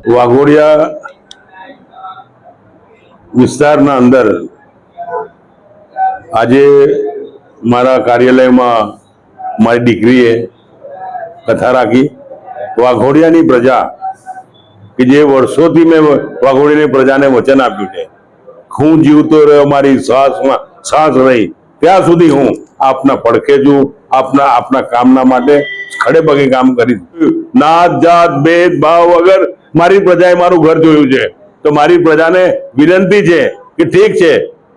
વાઘોડિયા વિસ્તારના અંદર આજે મારા કાર્યાલયમાં મારી દીકરીએ કથા રાખી. વાઘોડિયાની પ્રજા કે જે વર્ષોથી મેં વાઘોડિયાની પ્રજાને વચન આપ્યું છે, હું જીવતો રહ્યો, મારી શ્વાસ રહી ત્યાં સુધી હું આપના પડખે છું, આપના કામના માટે ખડે પગે કામ કરીશ. નાત જાત ભેદભાવ વગર મારી પ્રજાએ મારું ઘર જોયું છે. તો મારી પ્રજાને વિનંતી છે કે ઠીક છે,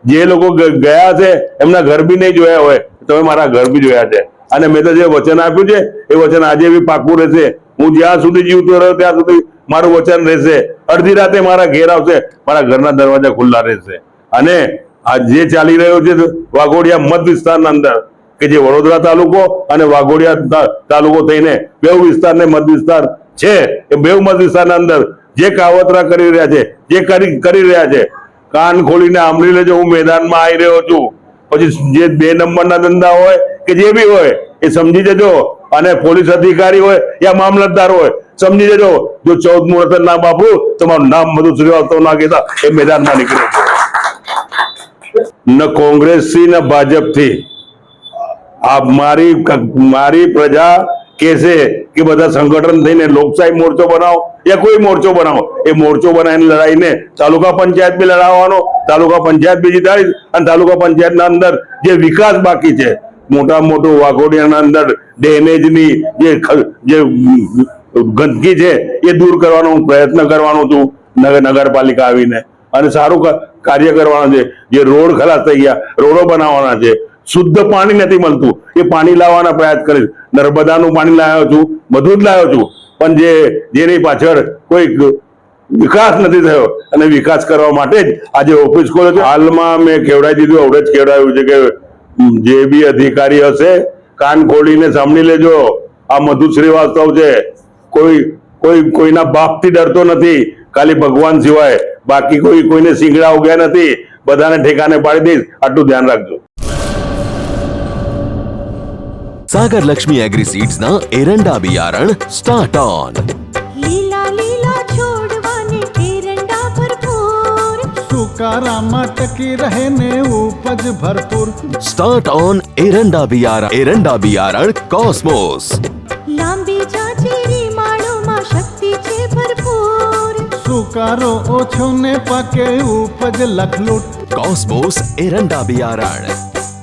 જે લોકો ગયા છે એમના ઘર બી નહીં જોયા હોય, તમે મારા ઘર બી જોયા છે. અને મેં તો જે વચન આપ્યું છે એ વચન આજે બી પાકું રહેશે. હું જ્યાં સુધી જીવતો રહ્યો ત્યાં સુધી મારું વચન રહેશે. અડધી રાતે મારા ઘેર આવશે, મારા ઘરના દરવાજા ખુલ્લા રહેશે. અને આ જે ચાલી રહ્યો છે વાઘોડિયા મત વિસ્તારના અંદર, કે જે વડોદરા તાલુકો અને વાઘોડિયા તાલુકો થઈને બેઉ વિસ્તારને મત વિસ્તાર છે, એ બેઉ મત વિસ્તારના અંદર જે કાવતરા કરી રહ્યા છે, જે કરી રહ્યા છે, કાન ખોલીને સાંભળી લેજો. હું મેદાનમાં આવી રહ્યો છું. પછી જે 2 નંબરના ધંધા હોય કે જે બી હોય એ સમજી જજો. અને પોલીસ અધિકારી હોય યા મામલતદાર હોય, સમજી જજો. જો 14 મુહૂર્ત ના બાપુ તમારું નામ બધું શ્રીવાસ્તવ ના કહેતા એ મેદાનમાં નીકળે છે. ન કોંગ્રેસથી ન ભાજપથી આ મારી પ્રજા કહેશે કે બધા સંગઠન થઈને લોકશાહી મોરચો બનાવો યા કોઈ મોરચો બનાવો. એ મોરચો બનાવીને લડાઈને તાલુકા પંચાયત બી લડાવવાનો, તાલુકા પંચાયત બી જીતાડીશ. અને તાલુકા પંચાયતના અંદર જે વિકાસ બાકી છે, મોટું વાઘોડિયાના અંદર ડેમેજની જે ગંદકી છે એ દૂર કરવાનો હું પ્રયત્ન કરવાનો છું નગરપાલિકા આવીને. અને સારું કાર્ય કરવાનું છે. જે રોડ ખલાસ થઈ ગયા, રોડો બનાવવાના છે. શુદ્ધ પાણી નથી મળતું, એ પાણી લાવવાના પ્રયાસ કરીશ. નર્મદાનું પાણી લાવ્યો છું, બધું જ લાવ્યો છું, પણ જેની પાછળ કોઈ વિકાસ નથી થયો. અને વિકાસ કરવા માટે જ આજે ઓફિસ ખોલ્યો છે. હાલમાં મેં કેવડાવી દીધું, આવડે જ કેવડાવ્યું છે કે જે બી અધિકારી હશે કાન ખોલીને સાંભળી લેજો. આ મધુ શ્રીવાસ્તવ છે, કોઈના બાપથી ડરતો નથી, ખાલી ભગવાન સિવાય. બાકી કોઈને સિંગડા ઉગ્યા નથી. બધાને ઠેકાને પાડી દઈશ, આટલું ધ્યાન રાખજો. सागर लक्ष्मी एग्री सीड्स ना एरंडा बियारण स्टार्ट ऑन. લીલા લીલા છોડવાને એરંડા ભરપૂર, સુકારામાં ટકી રહે ને ઉપજ ભરપૂર. स्टार्ट ऑन एरंडा बियारण कॉस्मोस. લાંબી જાચેરી માળોમાં શક્તિ છે ભરપૂર, સુકારો ઓછો ને પાકે ઉપજ લખલૂટ. कॉस्मोस एरंडा बियारण.